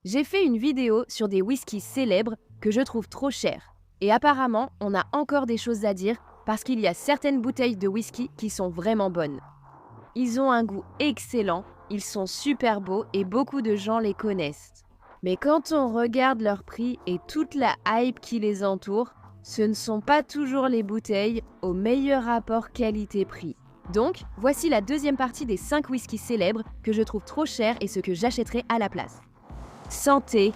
J'ai fait une vidéo sur des whiskies célèbres que je trouve trop chers. Et apparemment, on a encore des choses à dire parce qu'il y a certaines bouteilles de whisky qui sont vraiment bonnes. Ils ont un goût excellent, ils sont super beaux et beaucoup de gens les connaissent. Mais quand on regarde leur prix et toute la hype qui les entoure, ce ne sont pas toujours les bouteilles au meilleur rapport qualité-prix. Donc, voici la deuxième partie des 5 whiskies célèbres que je trouve trop chers et ce que j'achèterai à la place. Santé!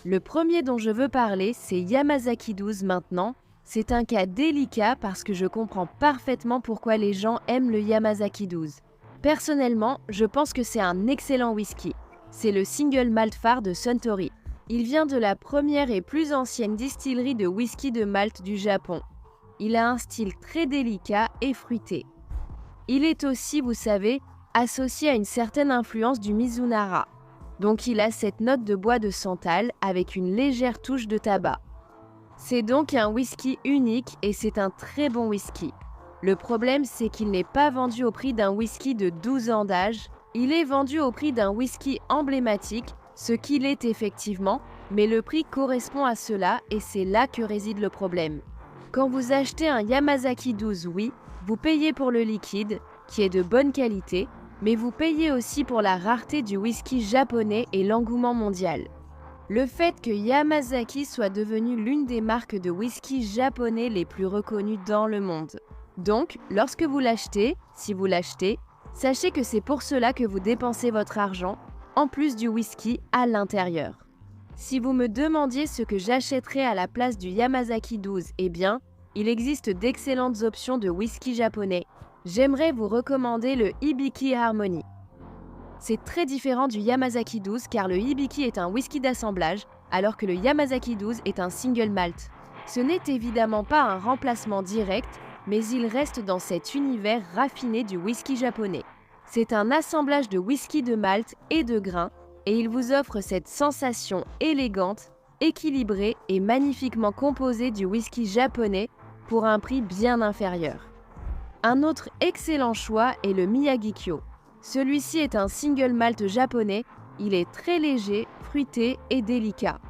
Le premier dont je veux parler, c'est Yamazaki 12 maintenant. C'est un cas délicat parce que je comprends parfaitement pourquoi les gens aiment le Yamazaki 12. Personnellement, je pense que c'est un excellent whisky. C'est le single malt phare de Suntory. Il vient de la première et plus ancienne distillerie de whisky de Malte du Japon. Il a un style très délicat et fruité. Il est aussi, vous savez, associé à une certaine influence du Mizunara. Donc il a cette note de bois de santal avec une légère touche de tabac. C'est donc un whisky unique et c'est un très bon whisky. Le problème, c'est qu'il n'est pas vendu au prix d'un whisky de 12 ans d'âge. Il est vendu au prix d'un whisky emblématique, ce qu'il est effectivement, mais le prix correspond à cela et c'est là que réside le problème. Quand vous achetez un Yamazaki 12, oui, vous payez pour le liquide, qui est de bonne qualité, mais vous payez aussi pour la rareté du whisky japonais et l'engouement mondial. Le fait que Yamazaki soit devenu l'une des marques de whisky japonais les plus reconnues dans le monde. Donc, lorsque vous l'achetez, si vous l'achetez, sachez que c'est pour cela que vous dépensez votre argent, en plus du whisky à l'intérieur. Si vous me demandiez ce que j'achèterais à la place du Yamazaki 12, eh bien, il existe d'excellentes options de whisky japonais. J'aimerais vous recommander le Hibiki Harmony. C'est très différent du Yamazaki 12 car le Hibiki est un whisky d'assemblage alors que le Yamazaki 12 est un single malt. Ce n'est évidemment pas un remplacement direct, mais il reste dans cet univers raffiné du whisky japonais. C'est un assemblage de whisky de malt et de grains et il vous offre cette sensation élégante, équilibrée et magnifiquement composée du whisky japonais pour un prix bien inférieur. Un autre excellent choix est le Miyagikyo. Celui-ci est un single malt japonais, il est très léger, fruité et délicat.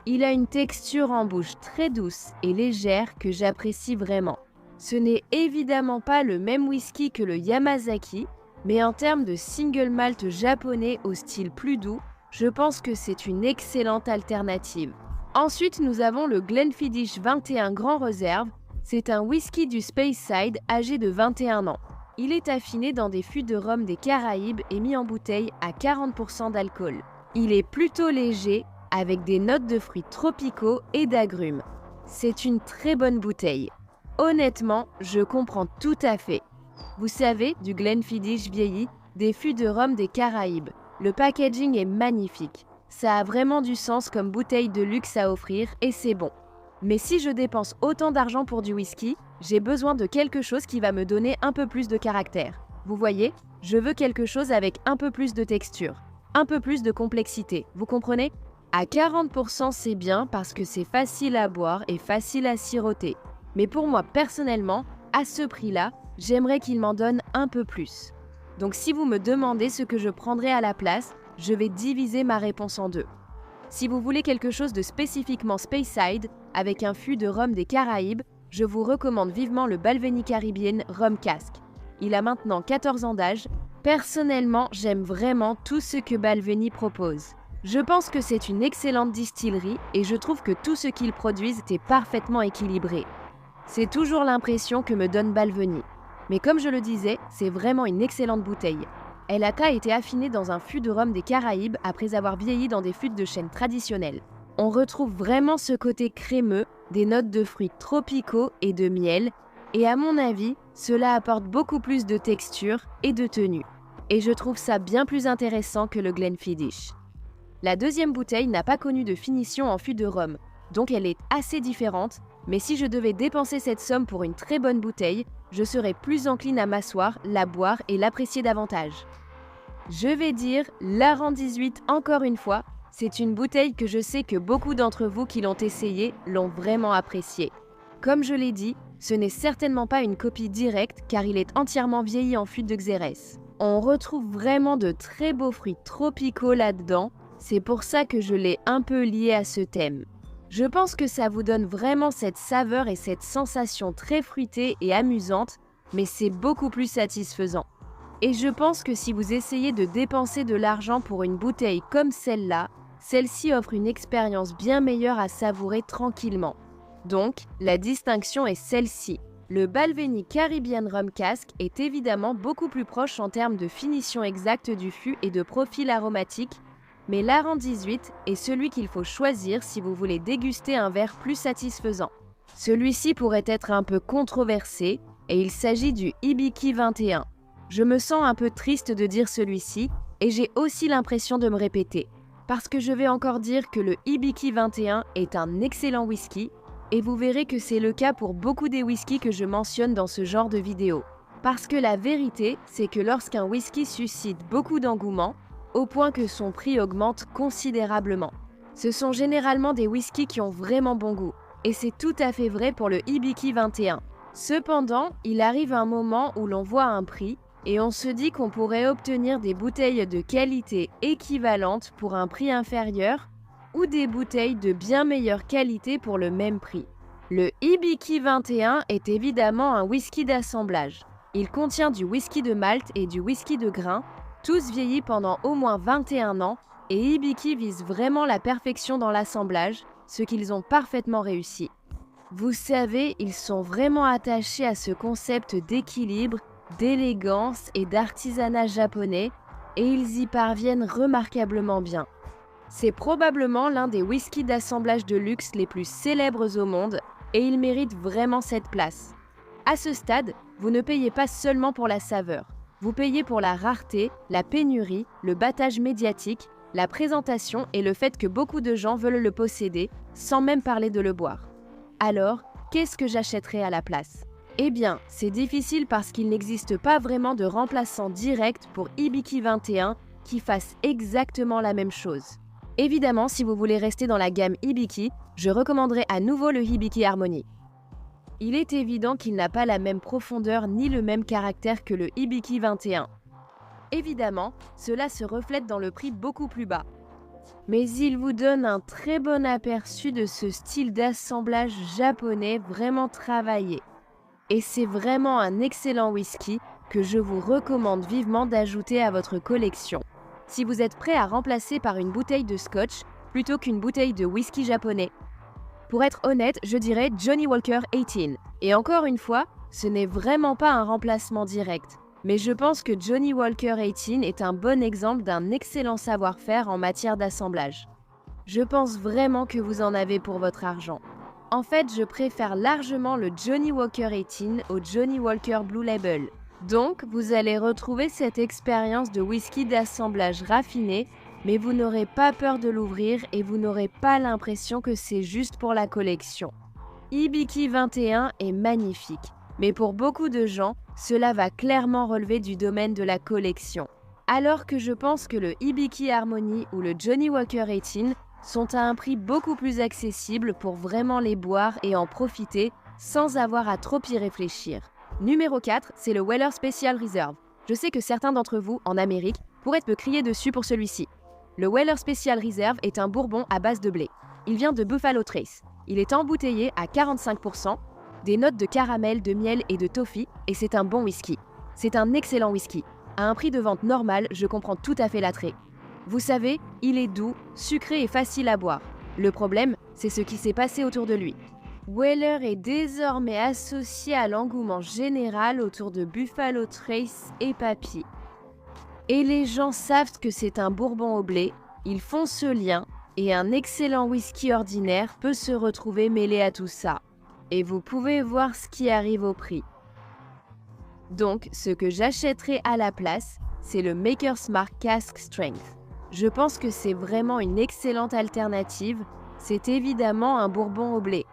Il a une texture en bouche très douce et légère que j'apprécie vraiment. Ce n'est évidemment pas le même whisky que le Yamazaki, mais en termes de single malt japonais au style plus doux, je pense que c'est une excellente alternative. Ensuite, nous avons le Glenfiddich 21 Grand Reserve. C'est un whisky du Speyside âgé de 21 ans. Il est affiné dans des fûts de rhum des Caraïbes et mis en bouteille à 40% d'alcool. Il est plutôt léger, avec des notes de fruits tropicaux et d'agrumes. C'est une très bonne bouteille. Honnêtement, je comprends tout à fait. Vous savez, du Glenfiddich vieilli, des fûts de rhum des Caraïbes. Le packaging est magnifique. Ça a vraiment du sens comme bouteille de luxe à offrir et c'est bon. Mais si je dépense autant d'argent pour du whisky, j'ai besoin de quelque chose qui va me donner un peu plus de caractère. Vous voyez, je veux quelque chose avec un peu plus de texture, un peu plus de complexité, vous comprenez? À 40%, c'est bien parce que c'est facile à boire et facile à siroter. Mais pour moi, personnellement, à ce prix-là, j'aimerais qu'il m'en donne un peu plus. Donc si vous me demandez ce que je prendrai à la place, je vais diviser ma réponse en deux. Si vous voulez quelque chose de spécifiquement Speyside, avec un fût de rhum des Caraïbes, je vous recommande vivement le Balvenie Caribbean Rum Cask. Il a maintenant 14 ans d'âge. Personnellement, j'aime vraiment tout ce que Balvenie propose. Je pense que c'est une excellente distillerie et je trouve que tout ce qu'ils produisent est parfaitement équilibré. C'est toujours l'impression que me donne Balvenie. Mais comme je le disais, c'est vraiment une excellente bouteille. Elle a été affinée dans un fût de rhum des Caraïbes après avoir vieilli dans des fûts de chêne traditionnels. On retrouve vraiment ce côté crémeux, des notes de fruits tropicaux et de miel, et à mon avis, cela apporte beaucoup plus de texture et de tenue. Et je trouve ça bien plus intéressant que le Glenfiddich. La deuxième bouteille n'a pas connu de finition en fût de rhum, donc elle est assez différente, mais si je devais dépenser cette somme pour une très bonne bouteille, je serais plus encline à m'asseoir, la boire et l'apprécier davantage. Je vais dire l'Aran 18 encore une fois, c'est une bouteille que je sais que beaucoup d'entre vous qui l'ont essayée l'ont vraiment appréciée. Comme je l'ai dit, ce n'est certainement pas une copie directe car il est entièrement vieilli en fût de Xérès. On retrouve vraiment de très beaux fruits tropicaux là-dedans, c'est pour ça que je l'ai un peu lié à ce thème. Je pense que ça vous donne vraiment cette saveur et cette sensation très fruitée et amusante, mais c'est beaucoup plus satisfaisant. Et je pense que si vous essayez de dépenser de l'argent pour une bouteille comme celle-là, celle-ci offre une expérience bien meilleure à savourer tranquillement. Donc, la distinction est celle-ci. Le Balvenie Caribbean Rum Cask est évidemment beaucoup plus proche en termes de finition exacte du fût et de profil aromatique, mais l'Aran 18 est celui qu'il faut choisir si vous voulez déguster un verre plus satisfaisant. Celui-ci pourrait être un peu controversé, et il s'agit du Hibiki 21. Je me sens un peu triste de dire celui-ci, et j'ai aussi l'impression de me répéter, parce que je vais encore dire que le Hibiki 21 est un excellent whisky, et vous verrez que c'est le cas pour beaucoup des whiskies que je mentionne dans ce genre de vidéo. Parce que la vérité, c'est que lorsqu'un whisky suscite beaucoup d'engouement, au point que son prix augmente considérablement, ce sont généralement des whiskies qui ont vraiment bon goût, et c'est tout à fait vrai pour le Hibiki 21. Cependant, il arrive un moment où l'on voit un prix, et on se dit qu'on pourrait obtenir des bouteilles de qualité équivalente pour un prix inférieur, ou des bouteilles de bien meilleure qualité pour le même prix. Le Hibiki 21 est évidemment un whisky d'assemblage. Il contient du whisky de Malte et du whisky de grain, tous vieillis pendant au moins 21 ans, et Hibiki vise vraiment la perfection dans l'assemblage, ce qu'ils ont parfaitement réussi. Vous savez, ils sont vraiment attachés à ce concept d'équilibre, d'élégance et d'artisanat japonais, et ils y parviennent remarquablement bien. C'est probablement l'un des whiskies d'assemblage de luxe les plus célèbres au monde, et il mérite vraiment cette place. À ce stade, vous ne payez pas seulement pour la saveur, vous payez pour la rareté, la pénurie, le battage médiatique, la présentation et le fait que beaucoup de gens veulent le posséder, sans même parler de le boire. Alors, qu'est-ce que j'achèterai à la place ? Eh bien, c'est difficile parce qu'il n'existe pas vraiment de remplaçant direct pour Hibiki 21 qui fasse exactement la même chose. Évidemment, si vous voulez rester dans la gamme Hibiki, je recommanderais à nouveau le Hibiki Harmony. Il est évident qu'il n'a pas la même profondeur ni le même caractère que le Hibiki 21. Évidemment, cela se reflète dans le prix beaucoup plus bas. Mais il vous donne un très bon aperçu de ce style d'assemblage japonais vraiment travaillé. Et c'est vraiment un excellent whisky que je vous recommande vivement d'ajouter à votre collection. Si vous êtes prêt à remplacer par une bouteille de scotch plutôt qu'une bouteille de whisky japonais. Pour être honnête, je dirais Johnnie Walker 18. Et encore une fois, ce n'est vraiment pas un remplacement direct. Mais je pense que Johnnie Walker 18 est un bon exemple d'un excellent savoir-faire en matière d'assemblage. Je pense vraiment que vous en avez pour votre argent. En fait, je préfère largement le Johnnie Walker 18 au Johnnie Walker Blue Label. Donc, vous allez retrouver cette expérience de whisky d'assemblage raffiné, mais vous n'aurez pas peur de l'ouvrir et vous n'aurez pas l'impression que c'est juste pour la collection. Hibiki 21 est magnifique, mais pour beaucoup de gens, cela va clairement relever du domaine de la collection. Alors que je pense que le Hibiki Harmony ou le Johnnie Walker 18 sont à un prix beaucoup plus accessible pour vraiment les boire et en profiter sans avoir à trop y réfléchir. Numéro 4, c'est le Weller Special Reserve. Je sais que certains d'entre vous, en Amérique, pourraient me crier dessus pour celui-ci. Le Weller Special Reserve est un bourbon à base de blé. Il vient de Buffalo Trace. Il est embouteillé à 45%, des notes de caramel, de miel et de toffee, et c'est un bon whisky. C'est un excellent whisky. À un prix de vente normal, je comprends tout à fait l'attrait. Vous savez, il est doux, sucré et facile à boire. Le problème, c'est ce qui s'est passé autour de lui. Weller est désormais associé à l'engouement général autour de Buffalo Trace et Papy. Et les gens savent que c'est un bourbon au blé, ils font ce lien, et un excellent whisky ordinaire peut se retrouver mêlé à tout ça. Et vous pouvez voir ce qui arrive au prix. Donc, ce que j'achèterai à la place, c'est le Maker's Mark Cask Strength. Je pense que c'est vraiment une excellente alternative, c'est évidemment un bourbon au blé.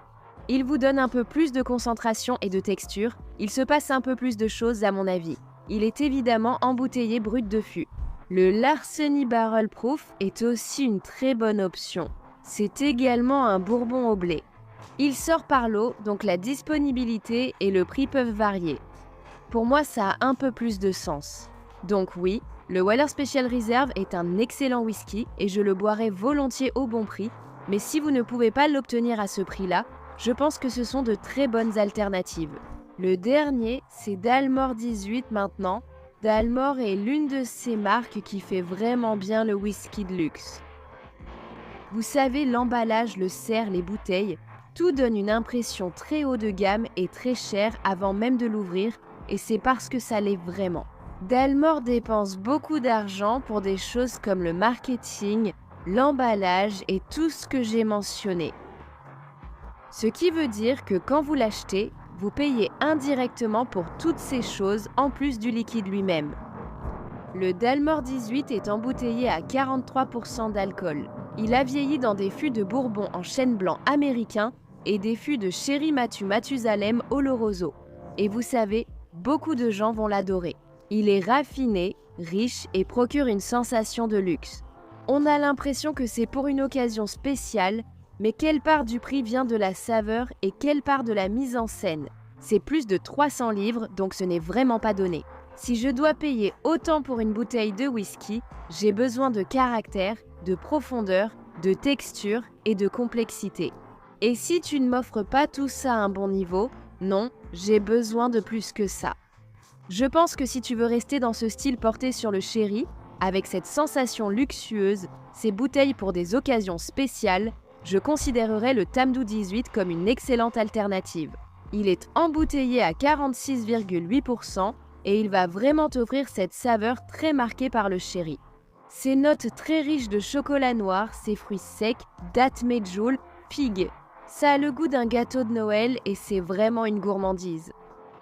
Il vous donne un peu plus de concentration et de texture, il se passe un peu plus de choses à mon avis. Il est évidemment embouteillé brut de fût. Le Larceny Barrel Proof est aussi une très bonne option. C'est également un bourbon au blé. Il sort par lot, donc la disponibilité et le prix peuvent varier. Pour moi, ça a un peu plus de sens. Donc oui, le Weller Special Reserve est un excellent whisky et je le boirai volontiers au bon prix, mais si vous ne pouvez pas l'obtenir à ce prix-là, je pense que ce sont de très bonnes alternatives. Le dernier, c'est Dalmore 18 maintenant. Dalmore est l'une de ces marques qui fait vraiment bien le whisky de luxe. Vous savez, l'emballage, le cerf, les bouteilles, tout donne une impression très haut de gamme et très chère avant même de l'ouvrir, et c'est parce que ça l'est vraiment. Dalmore dépense beaucoup d'argent pour des choses comme le marketing, l'emballage et tout ce que j'ai mentionné. Ce qui veut dire que quand vous l'achetez, vous payez indirectement pour toutes ces choses en plus du liquide lui-même. Le Dalmore 18 est embouteillé à 43% d'alcool. Il a vieilli dans des fûts de bourbon en chêne blanc américain et des fûts de Sherry Mathusalem Oloroso. Et vous savez, beaucoup de gens vont l'adorer. Il est raffiné, riche et procure une sensation de luxe. On a l'impression que c'est pour une occasion spéciale, mais quelle part du prix vient de la saveur et quelle part de la mise en scène? C'est plus de 300 livres, donc ce n'est vraiment pas donné. Si je dois payer autant pour une bouteille de whisky, j'ai besoin de caractère, de profondeur, de texture et de complexité. Et si tu ne m'offres pas tout ça à un bon niveau, non, j'ai besoin de plus que ça. Je pense que si tu veux rester dans ce style porté sur le sherry, avec cette sensation luxueuse, ces bouteilles pour des occasions spéciales, je considérerais le Tamdhu 18 comme une excellente alternative. Il est embouteillé à 46,8% et il va vraiment t'offrir cette saveur très marquée par le sherry. Ses notes très riches de chocolat noir, ses fruits secs, dattes medjool, figues. Ça a le goût d'un gâteau de Noël et c'est vraiment une gourmandise.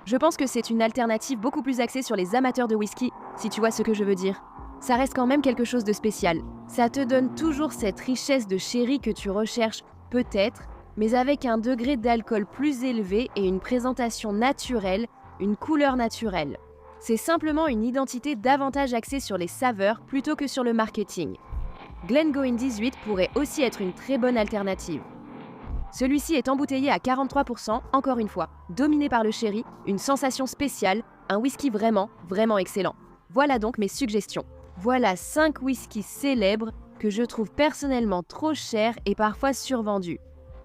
Je pense que c'est une alternative beaucoup plus axée sur les amateurs de whisky, si tu vois ce que je veux dire. Ça reste quand même quelque chose de spécial. Ça te donne toujours cette richesse de sherry que tu recherches, peut-être, mais avec un degré d'alcool plus élevé et une présentation naturelle, une couleur naturelle. C'est simplement une identité davantage axée sur les saveurs plutôt que sur le marketing. Glengoyne 18 pourrait aussi être une très bonne alternative. Celui-ci est embouteillé à 43%, encore une fois, dominé par le sherry, une sensation spéciale, un whisky vraiment, vraiment excellent. Voilà donc mes suggestions. Voilà 5 whiskies célèbres que je trouve personnellement trop chers et parfois survendus.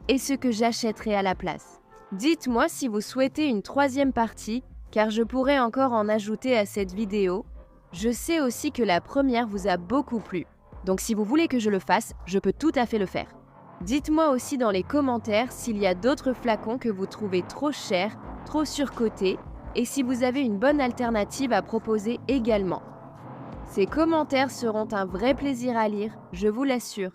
Et ce que j'achèterais à la place. Dites-moi si vous souhaitez une troisième partie, car je pourrais encore en ajouter à cette vidéo. Je sais aussi que la première vous a beaucoup plu. Donc si vous voulez que je le fasse, je peux tout à fait le faire. Dites-moi aussi dans les commentaires s'il y a d'autres flacons que vous trouvez trop chers, trop surcotés, et si vous avez une bonne alternative à proposer également. Ces commentaires seront un vrai plaisir à lire, je vous l'assure.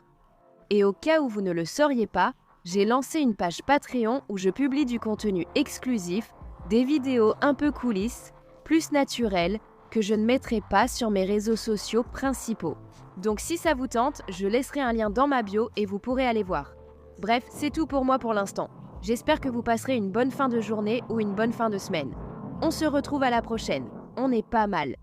Et au cas où vous ne le sauriez pas, j'ai lancé une page Patreon où je publie du contenu exclusif, des vidéos un peu coulisses, plus naturelles, que je ne mettrai pas sur mes réseaux sociaux principaux. Donc si ça vous tente, je laisserai un lien dans ma bio et vous pourrez aller voir. Bref, c'est tout pour moi pour l'instant. J'espère que vous passerez une bonne fin de journée ou une bonne fin de semaine. On se retrouve à la prochaine. On est pas mal.